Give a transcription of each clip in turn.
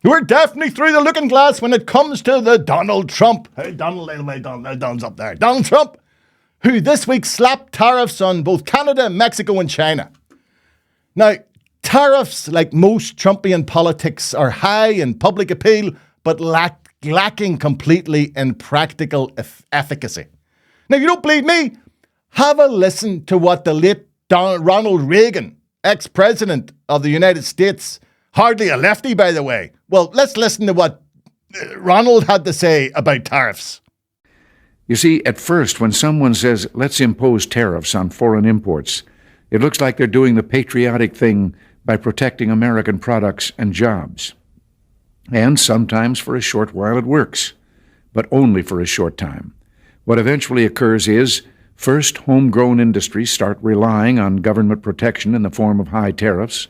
We're definitely through the looking glass when it comes to the Donald Trump. Hey, Donald's up there. Donald Trump, who this week slapped tariffs on both Canada, Mexico and China. Now, tariffs, like most Trumpian politics, are high in public appeal, but lacking completely in practical efficacy. Now, you don't believe me? Have a listen to what the late Ronald Reagan, ex-president of the United States, hardly a lefty, by the way. Well, let's listen to what Ronald had to say about tariffs. You see, at first, when someone says, let's impose tariffs on foreign imports, it looks like they're doing the patriotic thing by protecting American products and jobs. And sometimes for a short while it works, but only for a short time. What eventually occurs is, first, homegrown industries start relying on government protection in the form of high tariffs.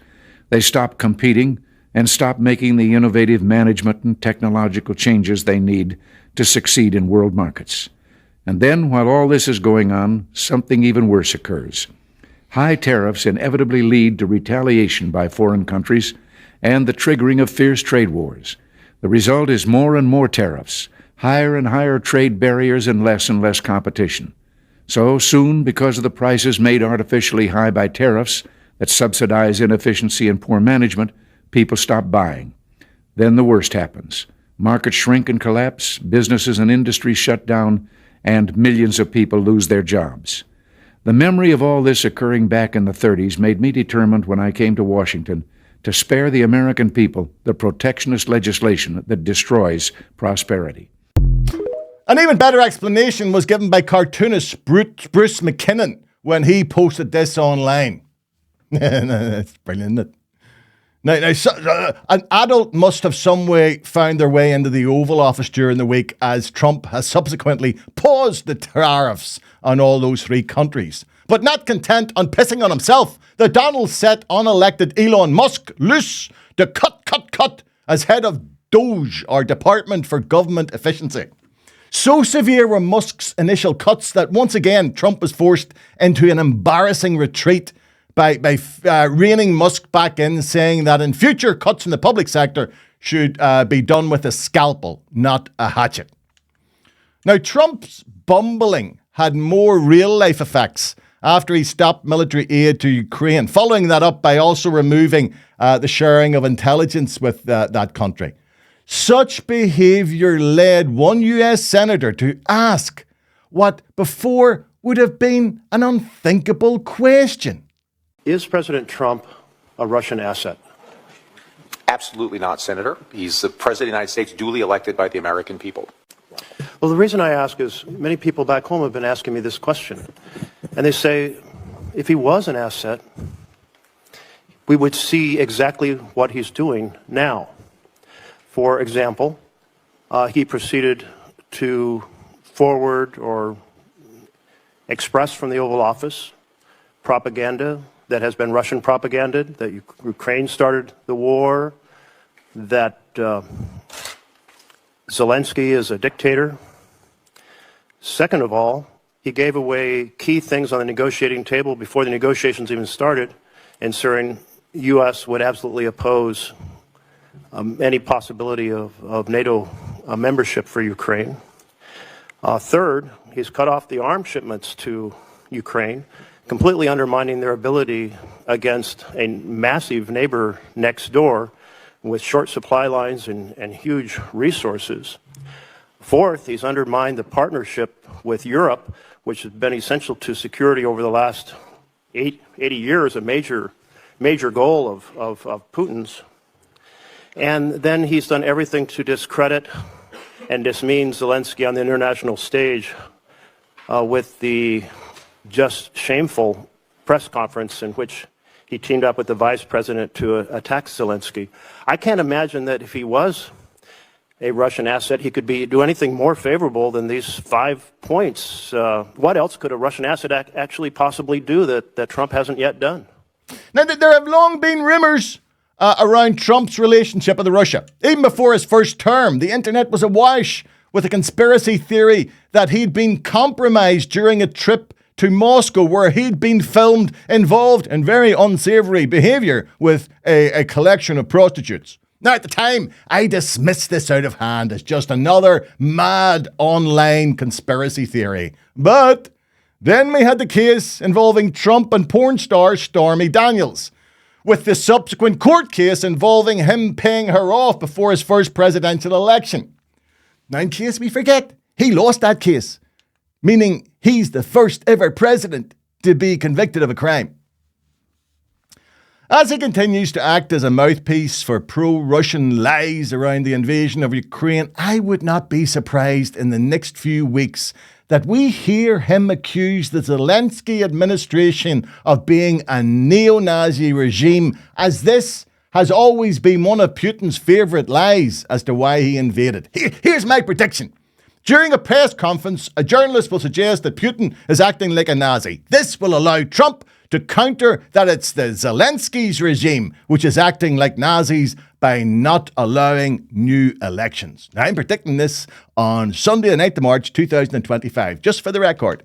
They stop competing and stop making the innovative management and technological changes they need to succeed in world markets. And then, while all this is going on, something even worse occurs. High tariffs inevitably lead to retaliation by foreign countries and the triggering of fierce trade wars. The result is more and more tariffs, higher and higher trade barriers, and less competition. So soon, because of the prices made artificially high by tariffs that subsidize inefficiency and poor management, people stop buying. Then the worst happens. Markets shrink and collapse, businesses and industries shut down, and millions of people lose their jobs. The memory of all this occurring back in the 30s made me determined when I came to Washington to spare the American people the protectionist legislation that destroys prosperity. An even better explanation was given by cartoonist Bruce McKinnon when he posted this online. That's brilliant, isn't it? Now, an adult must have some way found their way into the Oval Office during the week, as Trump has subsequently paused the tariffs on all those three countries. But not content on pissing on himself, the Donald set unelected Elon Musk loose to cut as head of DOGE, or Department for Government Efficiency. So severe were Musk's initial cuts that once again Trump was forced into an embarrassing retreat by reining Musk back in, saying that in future cuts in the public sector should be done with a scalpel, not a hatchet. Now, Trump's bumbling had more real-life effects after he stopped military aid to Ukraine, following that up by also removing the sharing of intelligence with that country. Such behavior led one U.S. senator to ask what before would have been an unthinkable question. Is President Trump a Russian asset? Absolutely not, Senator. He's the President of the United States, duly elected by the American people. Well, the reason I ask is many people back home have been asking me this question. And they say, if he was an asset, we would see exactly what he's doing now. For example, he proceeded to forward or express from the Oval Office propaganda that has been Russian propaganda, that Ukraine started the war, that Zelensky is a dictator. Second of all, he gave away key things on the negotiating table before the negotiations even started, ensuring U.S. would absolutely oppose any possibility of NATO membership for Ukraine. Third, he's cut off the arms shipments to Ukraine, completely undermining their ability against a massive neighbor next door with short supply lines and huge resources. Fourth, he's undermined the partnership with Europe, which has been essential to security over the last 80 years, a major goal of Putin's. And then he's done everything to discredit and dismean Zelensky on the international stage with the just shameful press conference in which he teamed up with the vice president to attack Zelensky. I can't imagine that if he was a Russian asset, he could do anything more favorable than these 5 points. What else could a Russian asset actually possibly do that Trump hasn't yet done? Now, there have long been rumors around Trump's relationship with Russia. Even before his first term, the internet was awash with a conspiracy theory that he'd been compromised during a trip to Moscow, where he'd been filmed involved in very unsavory behavior with a collection of prostitutes. Now, at the time, I dismissed this out of hand as just another mad online conspiracy theory. But then we had the case involving Trump and porn star Stormy Daniels, with the subsequent court case involving him paying her off before his first presidential election. Now, in case we forget, he lost that case, meaning he's the first ever president to be convicted of a crime. As he continues to act as a mouthpiece for pro-Russian lies around the invasion of Ukraine, I would not be surprised in the next few weeks that we hear him accuse the Zelensky administration of being a neo-Nazi regime, as this has always been one of Putin's favourite lies as to why he invaded. Here's my prediction. During a press conference, a journalist will suggest that Putin is acting like a Nazi. This will allow Trump to counter that it's the Zelensky's regime which is acting like Nazis by not allowing new elections. Now, I'm predicting this on Sunday the 9th of March 2025, just for the record.